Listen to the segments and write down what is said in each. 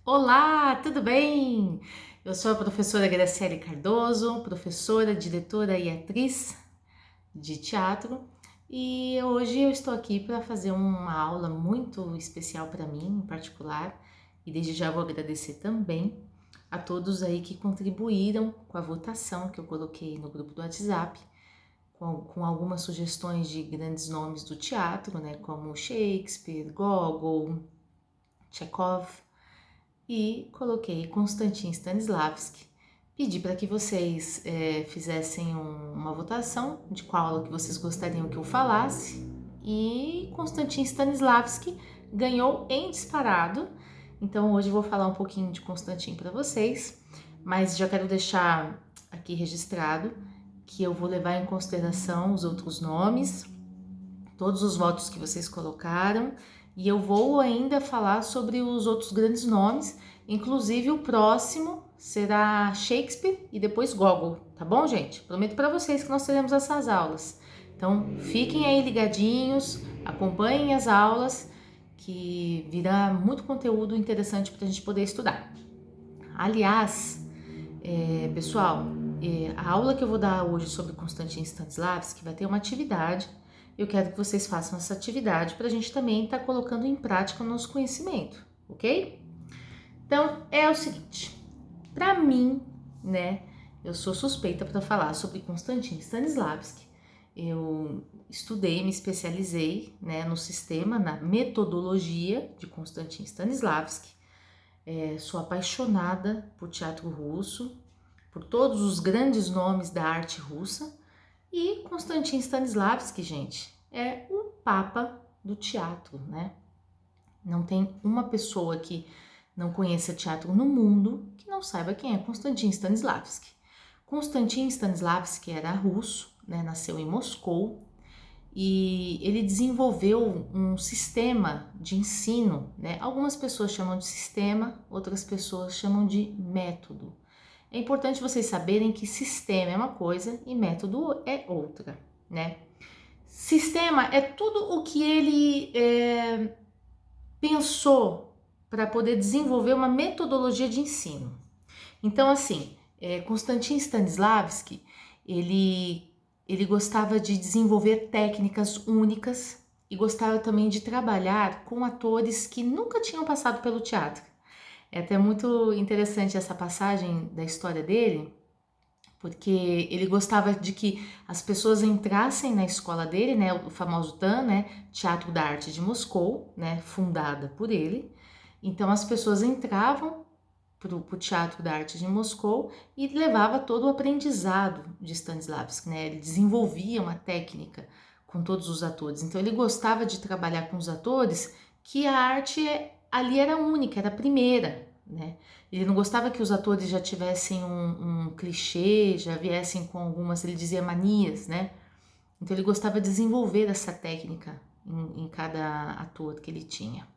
Olá, tudo bem? Eu sou a professora Graciele Cardoso, professora, diretora e atriz de teatro, e hoje eu estou aqui para fazer uma aula muito especial para mim, em particular, e desde já vou agradecer também a todos aí que contribuíram com a votação que eu coloquei no grupo do WhatsApp, com algumas sugestões de grandes nomes do teatro, né, como Shakespeare, Gogol, Chekhov, e coloquei Konstantin Stanislavski. Pedi para que vocês fizessem uma votação de qual aula que vocês gostariam que eu falasse, e Konstantin Stanislavski ganhou em disparado. Então hoje eu vou falar um pouquinho de Konstantin para vocês, mas já quero deixar aqui registrado que eu vou levar em consideração os outros nomes, todos os votos que vocês colocaram, e eu vou ainda falar sobre os outros grandes nomes, inclusive o próximo será Shakespeare e depois Gogol, tá bom, gente? Prometo para vocês que nós teremos essas aulas. Então, fiquem aí ligadinhos, acompanhem as aulas, que virá muito conteúdo interessante para a gente poder estudar. Aliás, pessoal, a aula que eu vou dar hoje sobre Konstantin Stanislavski vai ter uma atividade. Eu quero que vocês façam essa atividade para a gente também estar colocando em prática o nosso conhecimento, ok? Então, é o seguinte, para mim, né, eu sou suspeita para falar sobre Konstantin Stanislavski. Eu estudei, me especializei, né, no sistema, na metodologia de Konstantin Stanislavski. Sou apaixonada por teatro russo, por todos os grandes nomes da arte russa, e Konstantin Stanislavski, gente, é o papa do teatro, né? Não tem uma pessoa que não conheça teatro no mundo que não saiba quem é Konstantin Stanislavski. Konstantin Stanislavski era russo, né? Nasceu em Moscou, e ele desenvolveu um sistema de ensino, né? Algumas pessoas chamam de sistema, outras pessoas chamam de método. É importante vocês saberem que sistema é uma coisa e método é outra, né? Sistema é tudo o que ele pensou para poder desenvolver uma metodologia de ensino. Então, assim, Konstantin Stanislavski, ele gostava de desenvolver técnicas únicas e gostava também de trabalhar com atores que nunca tinham passado pelo teatro. É até muito interessante essa passagem da história dele, porque ele gostava de que as pessoas entrassem na escola dele, né, o famoso TAN, né, Teatro da Arte de Moscou, né, fundada por ele. Então as pessoas entravam para o Teatro da Arte de Moscou e levava todo o aprendizado de Stanislavski, né? Ele desenvolvia uma técnica com todos os atores. Então ele gostava de trabalhar com os atores que a arte ali era única, era a primeira, né? Ele não gostava que os atores já tivessem um clichê, já viessem com algumas, ele dizia, manias, né? Então ele gostava de desenvolver essa técnica em cada ator que ele tinha.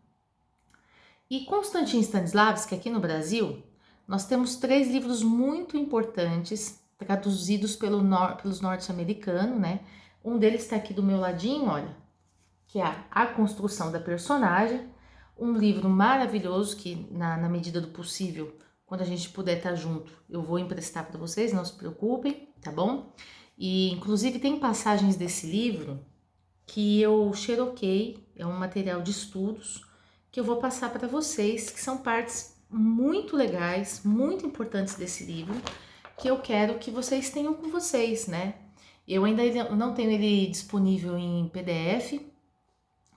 E Konstantin Stanislavski, aqui no Brasil, nós temos 3 livros muito importantes, traduzidos pelos norte-americanos, né? Um deles está aqui do meu ladinho, olha, que é A Construção da Personagem, um livro maravilhoso que, na medida do possível, quando a gente puder estar junto, eu vou emprestar para vocês, não se preocupem, tá bom? E, inclusive, tem passagens desse livro que eu xeroquei, é um material de estudos, que eu vou passar para vocês, que são partes muito legais, muito importantes desse livro, que eu quero que vocês tenham com vocês, né? Eu ainda não tenho ele disponível em PDF,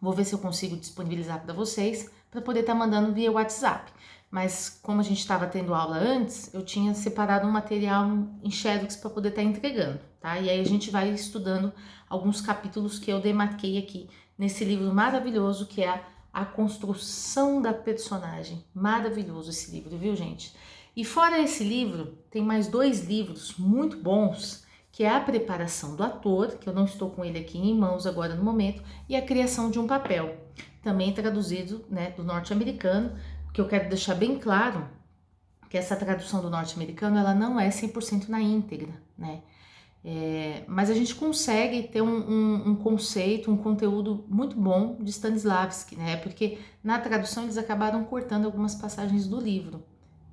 vou ver se eu consigo disponibilizar para vocês, para poder estar mandando via WhatsApp. Mas como a gente estava tendo aula antes, eu tinha separado um material em Xerox para poder estar entregando, tá? E aí a gente vai estudando alguns capítulos que eu demarquei aqui nesse livro maravilhoso que é A Construção da Personagem. Maravilhoso esse livro, viu, gente? E fora esse livro, tem mais 2 livros muito bons, que é A Preparação do Ator, que eu não estou com ele aqui em mãos agora no momento, e A Criação de um Papel, também traduzido, né, do norte-americano, que eu quero deixar bem claro que essa tradução do norte-americano, ela não é 100% na íntegra, né? Mas a gente consegue ter um conceito, um conteúdo muito bom de Stanislavski, né? Porque na tradução eles acabaram cortando algumas passagens do livro,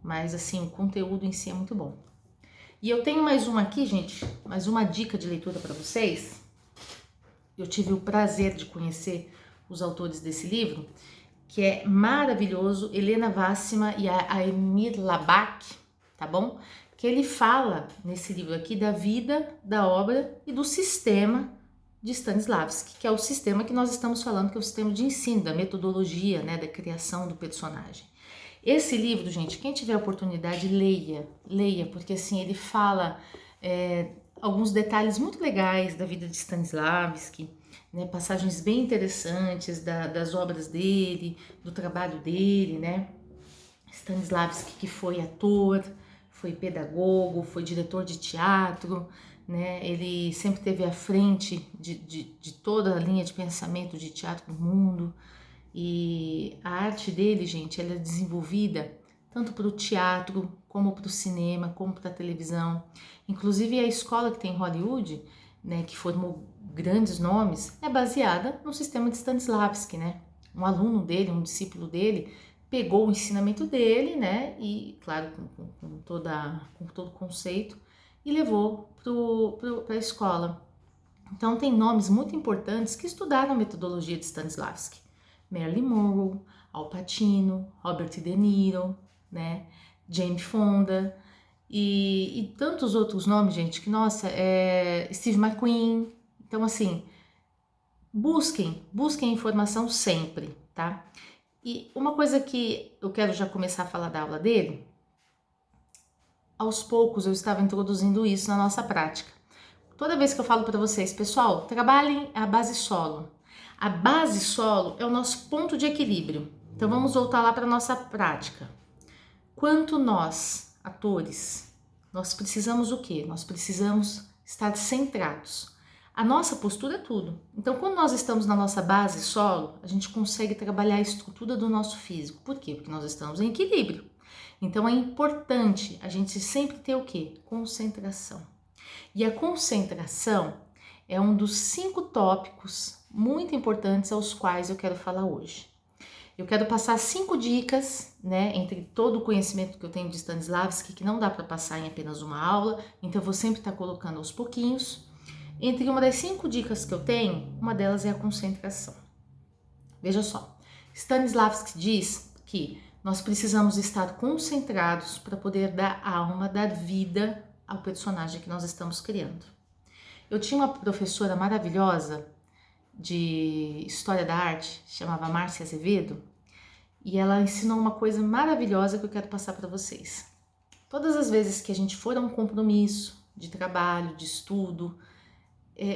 mas assim, o conteúdo em si é muito bom. E eu tenho mais uma aqui, gente, mais uma dica de leitura para vocês. Eu tive o prazer de conhecer os autores desse livro, que é maravilhoso, Helena Wassima e a Emir Labak, tá bom? Que ele fala nesse livro aqui da vida, da obra e do sistema de Stanislavski, que é o sistema que nós estamos falando, que é o sistema de ensino, da metodologia, né, da criação do personagem. Esse livro, gente, quem tiver oportunidade, leia, porque assim, ele fala alguns detalhes muito legais da vida de Stanislavski, né, passagens bem interessantes das obras dele, do trabalho dele, né? Stanislavski, que foi ator, foi pedagogo, foi diretor de teatro, né? Ele sempre esteve à frente de toda a linha de pensamento de teatro no mundo. E a arte dele, gente, ela é desenvolvida tanto para o teatro, como para o cinema, como para a televisão. Inclusive a escola que tem em Hollywood, né, que formou grandes nomes, é baseada no sistema de Stanislavski, né? Um aluno dele, um discípulo dele, pegou o ensinamento dele, né, e claro, com todo o conceito, e levou para a escola. Então tem nomes muito importantes que estudaram a metodologia de Stanislavski. Marilyn Monroe, Al Pacino, Robert De Niro, né, Jane Fonda e tantos outros nomes, gente, que nossa, Steve McQueen. Então assim, busquem informação sempre, tá? E uma coisa que eu quero já começar a falar da aula dele, aos poucos eu estava introduzindo isso na nossa prática. Toda vez que eu falo para vocês, pessoal, trabalhem a base solo. A base solo é o nosso ponto de equilíbrio. Então vamos voltar lá para nossa prática. Quanto nós, atores, nós precisamos o quê? Nós precisamos estar centrados. A nossa postura é tudo. Então, quando nós estamos na nossa base solo, a gente consegue trabalhar a estrutura do nosso físico. Por quê? Porque nós estamos em equilíbrio. Então, é importante a gente sempre ter o quê? Concentração. E a concentração é um dos 5 tópicos muito importantes aos quais eu quero falar hoje. Eu quero passar 5 dicas, né, entre todo o conhecimento que eu tenho de Stanislavski, que não dá para passar em apenas uma aula, então eu vou sempre estar colocando aos pouquinhos. Entre uma das 5 dicas que eu tenho, uma delas é a concentração. Veja só, Stanislavski diz que nós precisamos estar concentrados para poder dar alma, dar vida ao personagem que nós estamos criando. Eu tinha uma professora maravilhosa de História da Arte, chamava Márcia Azevedo, e ela ensinou uma coisa maravilhosa que eu quero passar para vocês. Todas as vezes que a gente for a um compromisso de trabalho, de estudo,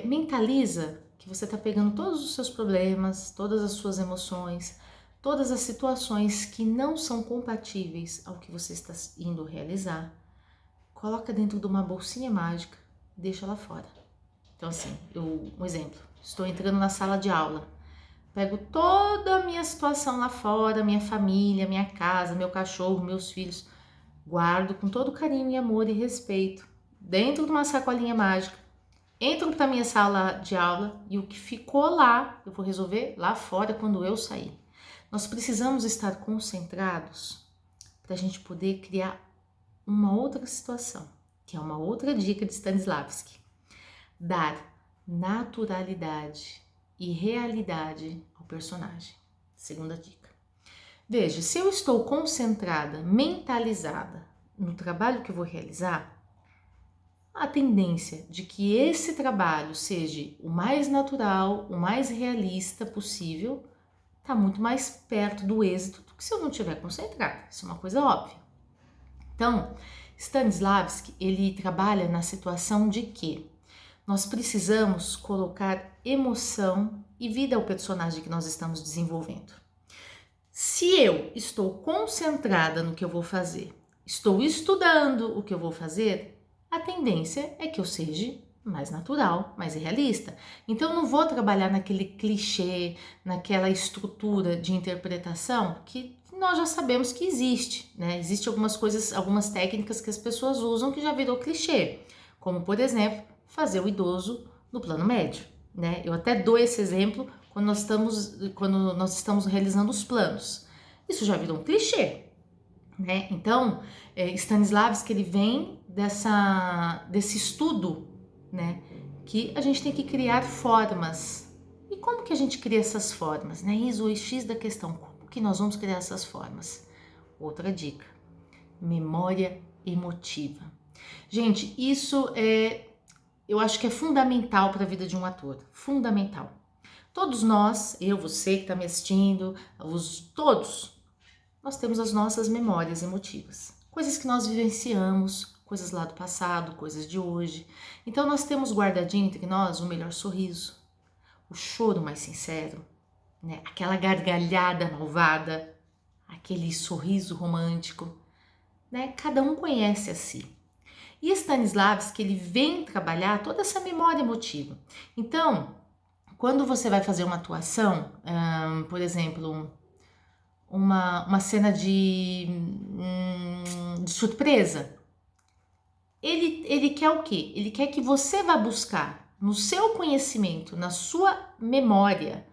mentaliza que você está pegando todos os seus problemas, todas as suas emoções, todas as situações que não são compatíveis ao que você está indo realizar, coloca dentro de uma bolsinha mágica e deixa lá fora. Então assim, um exemplo, estou entrando na sala de aula, pego toda a minha situação lá fora, minha família, minha casa, meu cachorro, meus filhos, guardo com todo carinho e amor e respeito dentro de uma sacolinha mágica, entro para minha sala de aula e o que ficou lá, eu vou resolver lá fora quando eu sair. Nós precisamos estar concentrados para a gente poder criar uma outra situação, que é uma outra dica de Stanislavski. Dar naturalidade e realidade ao personagem. Segunda dica. Veja, se eu estou concentrada, mentalizada no trabalho que eu vou realizar, a tendência de que esse trabalho seja o mais natural, o mais realista possível, está muito mais perto do êxito do que se eu não estiver concentrada. Isso é uma coisa óbvia. Então, Stanislavski, ele trabalha na situação de que nós precisamos colocar emoção e vida ao personagem que nós estamos desenvolvendo. Se eu estou concentrada no que eu vou fazer, estou estudando o que eu vou fazer, a tendência é que eu seja mais natural, mais realista. Então eu não vou trabalhar naquele clichê, naquela estrutura de interpretação que nós já sabemos que existe, né? Existem algumas coisas, algumas técnicas que as pessoas usam que já virou clichê, como por exemplo, fazer o idoso no plano médio, né? Eu até dou esse exemplo quando nós estamos realizando os planos. Isso já virou um clichê, né? Então, Stanislavski, ele vem desse estudo, né? Que a gente tem que criar formas. E como que a gente cria essas formas, né? Isso, o X da questão, como que nós vamos criar essas formas? Outra dica, memória emotiva. Gente, isso eu acho que é fundamental para a vida de um ator, fundamental. Todos nós, eu, você que está me assistindo, todos, nós temos as nossas memórias emotivas. Coisas que nós vivenciamos, coisas lá do passado, coisas de hoje. Então nós temos guardadinho entre nós o melhor sorriso, o choro mais sincero, né? Aquela gargalhada malvada, aquele sorriso romântico, né? Cada um conhece a si. E Stanislavski, ele vem trabalhar toda essa memória emotiva. Então, quando você vai fazer uma atuação, por exemplo, uma cena de surpresa, ele quer o quê? Ele quer que você vá buscar no seu conhecimento, na sua memória,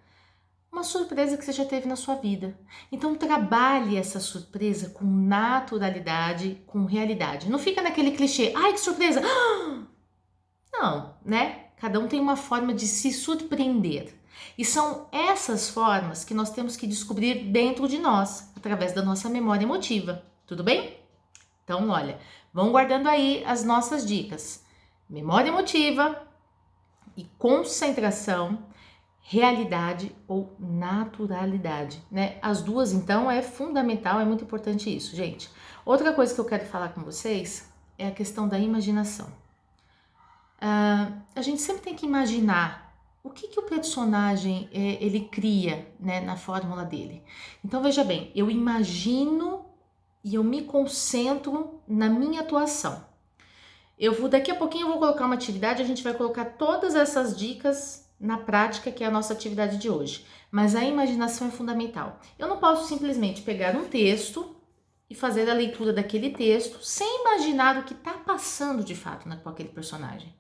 uma surpresa que você já teve na sua vida. Então trabalhe essa surpresa com naturalidade, com realidade. Não fica naquele clichê, ai que surpresa! Não, né? Cada um tem uma forma de se surpreender. E são essas formas que nós temos que descobrir dentro de nós, através da nossa memória emotiva. Tudo bem? Então, olha, vão guardando aí as nossas dicas. Memória emotiva e concentração, realidade ou naturalidade, né? As duas, então, é fundamental, é muito importante isso, gente. Outra coisa que eu quero falar com vocês é a questão da imaginação. A gente sempre tem que imaginar o que o personagem ele cria, né, na fórmula dele. Então, veja bem, eu imagino e eu me concentro na minha atuação. Daqui a pouquinho eu vou colocar uma atividade, a gente vai colocar todas essas dicas na prática, que é a nossa atividade de hoje. Mas a imaginação é fundamental. Eu não posso simplesmente pegar um texto e fazer a leitura daquele texto sem imaginar o que está passando de fato com aquele personagem.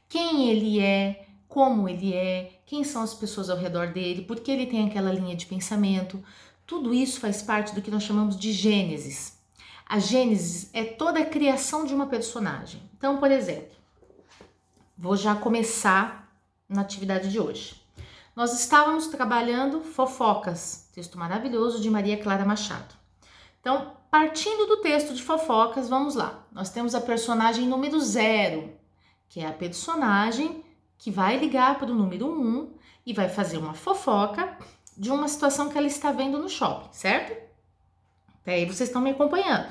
Quem ele é, como ele é, quem são as pessoas ao redor dele, por que ele tem aquela linha de pensamento. Tudo isso faz parte do que nós chamamos de gênesis. A gênesis é toda a criação de uma personagem. Então, por exemplo, vou já começar na atividade de hoje. Nós estávamos trabalhando Fofocas, texto maravilhoso de Maria Clara Machado. Então, partindo do texto de Fofocas, vamos lá. Nós temos a personagem número 0, que é a personagem que vai ligar para o número 1 e vai fazer uma fofoca de uma situação que ela está vendo no shopping, certo? Até aí vocês estão me acompanhando.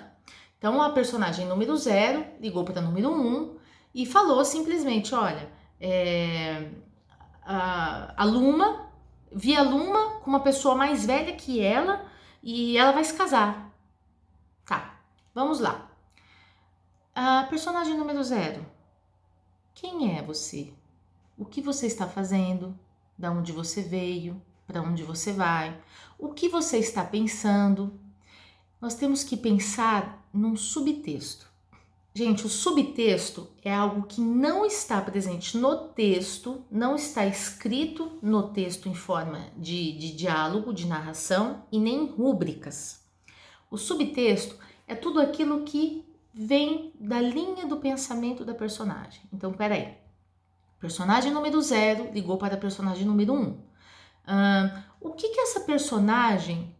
Então, a personagem número 0 ligou para o número 1 e falou simplesmente, olha, a Luma, vi a Luma com uma pessoa mais velha que ela e ela vai se casar. Tá, vamos lá. A personagem número 0. Quem é você? O que você está fazendo? Da onde você veio? Para onde você vai? O que você está pensando? Nós temos que pensar num subtexto. Gente, o subtexto é algo que não está presente no texto, não está escrito no texto em forma de diálogo, de narração e nem rúbricas. O subtexto é tudo aquilo que vem da linha do pensamento da personagem. Então, peraí. Personagem número 0 ligou para a personagem número 1. O que essa personagem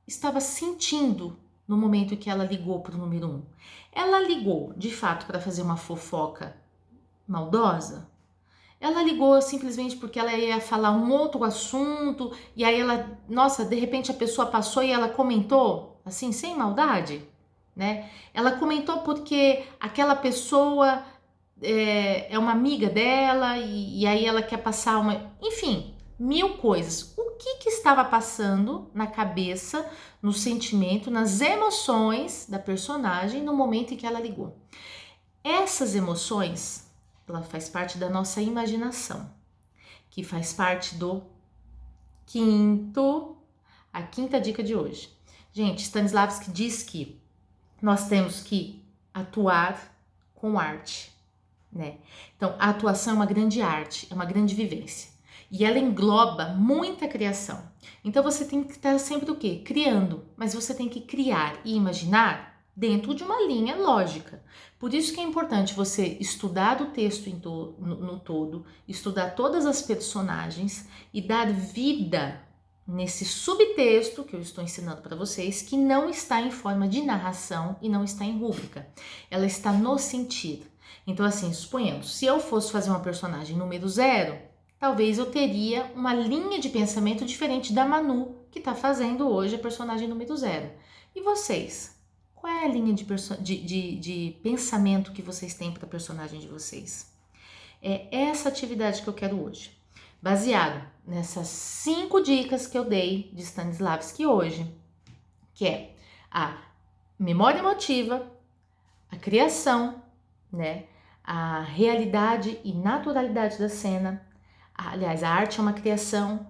estava sentindo no momento que ela ligou para o número 1? Ela ligou, de fato, para fazer uma fofoca maldosa? Ela ligou simplesmente porque ela ia falar um outro assunto e aí ela, nossa, de repente a pessoa passou e ela comentou, assim, sem maldade, né? Ela comentou porque aquela pessoa é uma amiga dela e aí ela quer passar uma... Enfim, 1000 coisas. O que estava passando na cabeça, no sentimento, nas emoções da personagem no momento em que ela ligou? Essas emoções, ela faz parte da nossa imaginação, que faz parte do a quinta dica de hoje. Gente, Stanislavski diz que nós temos que atuar com arte. né? Então, a atuação é uma grande arte, é uma grande vivência. E ela engloba muita criação. Então, você tem que estar sempre o quê? Criando. Mas você tem que criar e imaginar dentro de uma linha lógica. Por isso que é importante você estudar o texto no todo, estudar todas as personagens e dar vida nesse subtexto que eu estou ensinando para vocês, que não está em forma de narração e não está em rúbrica. Ela está no sentido. Então, assim, suponhamos, se eu fosse fazer uma personagem número 0, talvez eu teria uma linha de pensamento diferente da Manu, que está fazendo hoje a personagem número 0. E vocês? Qual é a linha de pensamento que vocês têm para a personagem de vocês? É essa atividade que eu quero hoje. Baseado nessas 5 dicas que eu dei de Stanislavski hoje, que é a memória emotiva, a criação, né? A realidade e naturalidade da cena. Aliás, a arte é uma criação,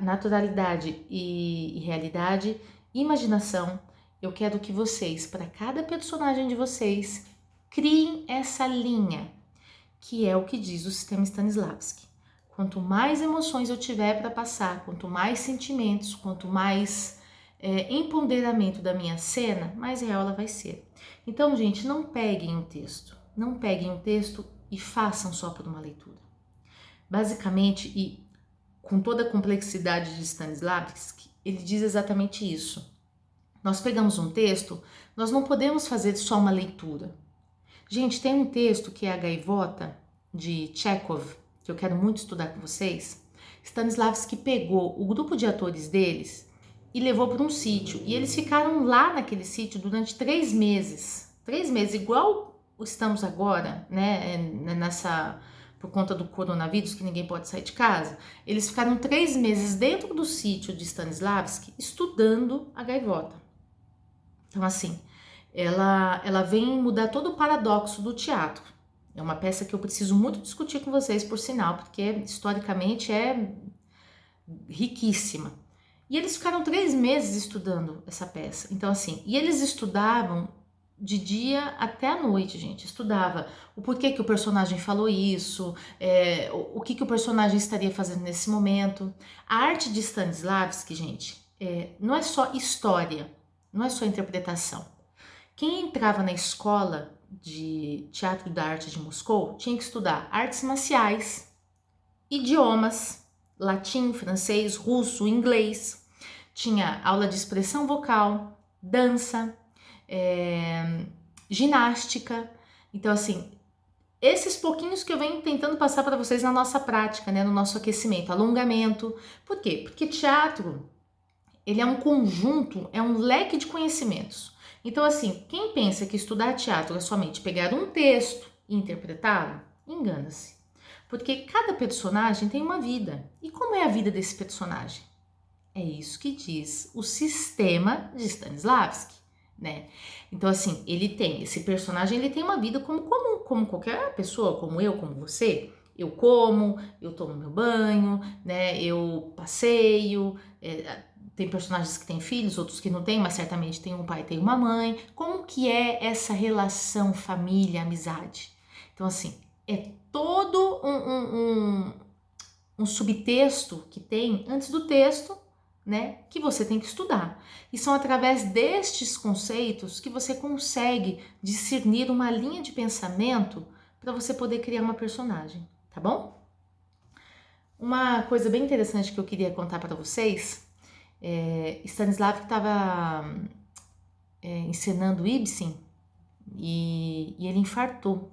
naturalidade e realidade, imaginação. Eu quero que vocês, para cada personagem de vocês, criem essa linha, que é o que diz o sistema Stanislavski. Quanto mais emoções eu tiver para passar, quanto mais sentimentos, quanto mais empoderamento da minha cena, mais real ela vai ser. Então, gente, não peguem o texto e façam só por uma leitura. Basicamente, e com toda a complexidade de Stanislavski, ele diz exatamente isso. Nós pegamos um texto, nós não podemos fazer só uma leitura. Gente, tem um texto que é A Gaivota, de Chekhov, que eu quero muito estudar com vocês. Stanislavski pegou o grupo de atores deles e levou para um sítio. E eles ficaram lá naquele sítio durante 3 meses. 3 meses, igual estamos agora, né? Por conta do coronavírus, que ninguém pode sair de casa. Eles ficaram 3 meses dentro do sítio de Stanislavski estudando a Gaivota. Então, assim, ela vem mudar todo o paradoxo do teatro. É uma peça que eu preciso muito discutir com vocês, por sinal, porque historicamente é riquíssima. E eles ficaram 3 meses estudando essa peça. Então, assim, e eles estudavam de dia até a noite, gente. Estudava o porquê que o personagem falou isso, o que o personagem estaria fazendo nesse momento. A arte de Stanislavski, gente, não é só história, não é só interpretação. Quem entrava na escola de teatro da arte de Moscou tinha que estudar artes marciais, idiomas, latim, francês, russo, inglês. Tinha aula de expressão vocal, dança, ginástica. Então, assim, esses pouquinhos que eu venho tentando passar para vocês na nossa prática, né, no nosso aquecimento, alongamento. Por quê? Porque teatro, ele é um conjunto, é um leque de conhecimentos. Então, assim, quem pensa que estudar teatro é somente pegar um texto e interpretá-lo, engana-se. Porque cada personagem tem uma vida. E como é a vida desse personagem? É isso que diz o sistema de Stanislavski, né? Então, assim, esse personagem, ele tem uma vida como qualquer pessoa, como eu, como você. Eu como, eu tomo meu banho, né? Eu passeio, tem personagens que têm filhos, outros que não têm, mas certamente tem um pai, tem uma mãe. Como que é essa relação família, amizade? Então, assim, é todo um subtexto que tem antes do texto, né, que você tem que estudar. E são através destes conceitos que você consegue discernir uma linha de pensamento para você poder criar uma personagem, tá bom? Uma coisa bem interessante que eu queria contar para vocês, Stanislavski estava encenando Ibsen e ele infartou,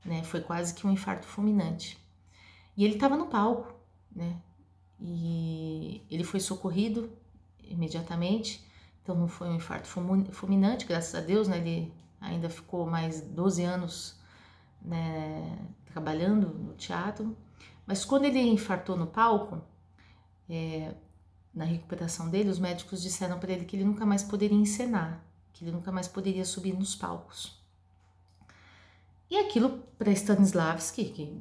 né? Foi quase que um infarto fulminante. E ele estava no palco, né? E ele foi socorrido imediatamente, então não foi um infarto fulminante, graças a Deus, né? Ele ainda ficou mais 12 anos, né, trabalhando no teatro. Mas quando ele infartou no palco, na recuperação dele, os médicos disseram para ele que ele nunca mais poderia encenar, que ele nunca mais poderia subir nos palcos. E aquilo para Stanislavski, que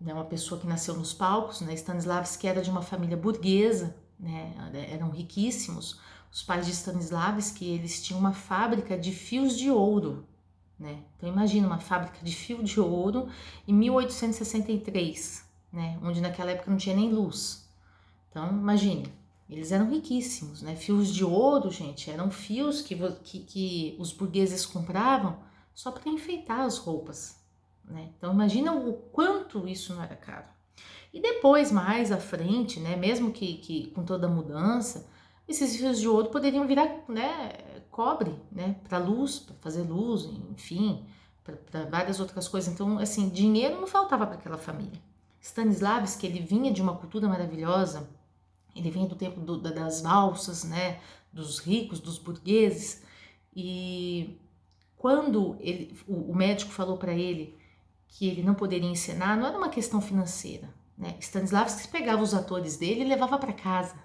é uma pessoa que nasceu nos palcos, né? Stanislavski era de uma família burguesa, né? Eram riquíssimos. Os pais de Stanislavski, eles tinham uma fábrica de fios de ouro, né? Então imagina uma fábrica de fio de ouro em 1863, né? Onde naquela época não tinha nem luz. Então imagine, eles eram riquíssimos, né? Fios de ouro, gente, eram fios que os burgueses compravam só para enfeitar as roupas, né? Então imagina o quanto isso não era caro. E depois, mais à frente, né? Mesmo que com toda a mudança, esses fios de ouro poderiam virar, né, cobre, né, para luz, para fazer luz, enfim, para várias outras coisas. Então, assim, dinheiro não faltava para aquela família. Stanislavski, ele vinha de uma cultura maravilhosa, ele vinha do tempo das valsas, né, dos ricos, dos burgueses, e quando o médico falou para ele que ele não poderia encenar, não era uma questão financeira, né? Stanislavski pegava os atores dele e levava para casa,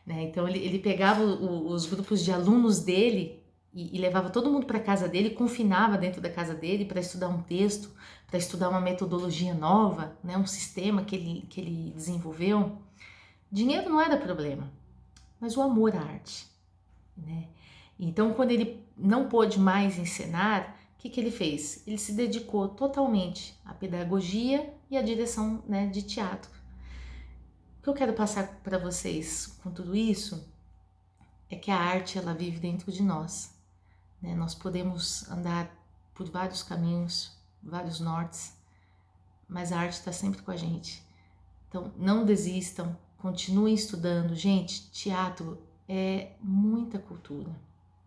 né? Então ele pegava os grupos de alunos dele e levava todo mundo para casa dele, confinava dentro da casa dele para estudar um texto, para estudar uma metodologia nova, né? Um sistema que ele desenvolveu. Dinheiro não era problema, mas o amor à arte, né? Então, quando ele não pôde mais ensinar, o que ele fez? Ele se dedicou totalmente à pedagogia e à direção, né, de teatro. O que eu quero passar para vocês com tudo isso é que a arte, ela vive dentro de nós, né? Nós podemos andar por vários caminhos, vários nortes, mas a arte está sempre com a gente. Então, não desistam, continuem estudando. Gente, teatro é muita cultura,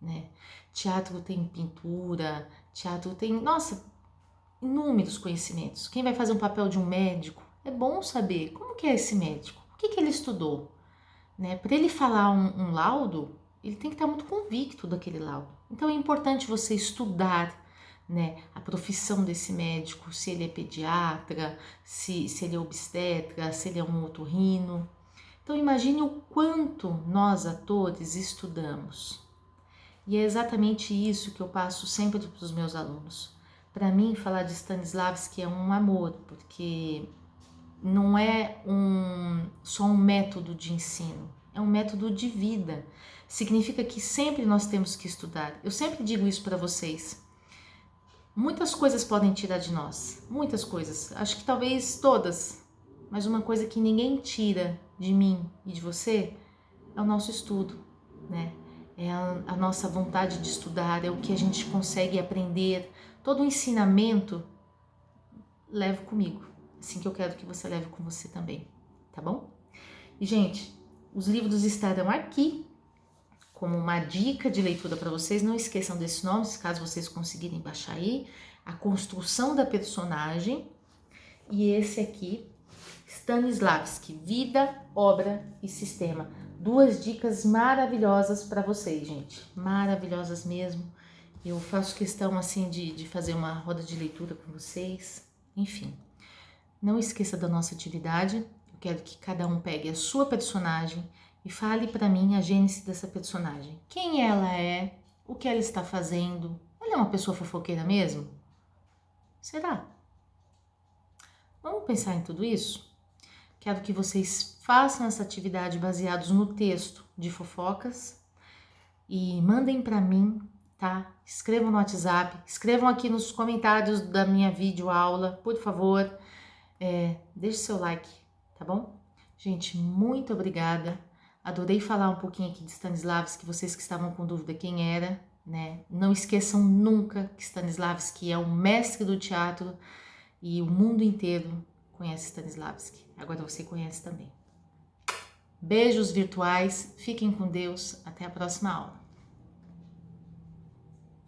né? Teatro tem pintura, teatro tem, nossa, inúmeros conhecimentos. Quem vai fazer um papel de um médico, é bom saber como que é esse médico, o que ele estudou, né? Para ele falar um laudo, ele tem que estar muito convicto daquele laudo. Então é importante você estudar, né, a profissão desse médico, se ele é pediatra, se ele é obstetra, se ele é um otorrino. Então imagine o quanto nós atores estudamos. E é exatamente isso que eu passo sempre para os meus alunos. Para mim, falar de Stanislavski é um amor, porque não é só um método de ensino, é um método de vida. Significa que sempre nós temos que estudar. Eu sempre digo isso para vocês. Muitas coisas podem tirar de nós, muitas coisas, acho que talvez todas, mas uma coisa que ninguém tira de mim e de você é o nosso estudo, né? É a nossa vontade de estudar, é o que a gente consegue aprender. Todo o ensinamento levo comigo, assim que eu quero que você leve com você também, tá bom? E, gente, os livros estarão aqui como uma dica de leitura para vocês. Não esqueçam desses nomes, caso vocês conseguirem baixar aí. A Construção da Personagem. E esse aqui, Stanislavski, Vida, Obra e Sistema. Duas dicas maravilhosas para vocês, gente. Maravilhosas mesmo. Eu faço questão, assim, de fazer uma roda de leitura com vocês. Enfim, não esqueça da nossa atividade. Eu quero que cada um pegue a sua personagem e fale para mim a gênese dessa personagem. Quem ela é, o que ela está fazendo. Ela é uma pessoa fofoqueira mesmo? Será? Vamos pensar em tudo isso? Quero que vocês façam essa atividade baseados no texto de fofocas e mandem para mim, tá? Escrevam no WhatsApp, escrevam aqui nos comentários da minha videoaula, por favor. Deixe seu like, tá bom? Gente, muito obrigada. Adorei falar um pouquinho aqui de Stanislavski, vocês que estavam com dúvida quem era, né? Não esqueçam nunca que Stanislavski é o mestre do teatro e o mundo inteiro conhece Stanislavski. Agora você conhece também. Beijos virtuais, fiquem com Deus, até a próxima aula.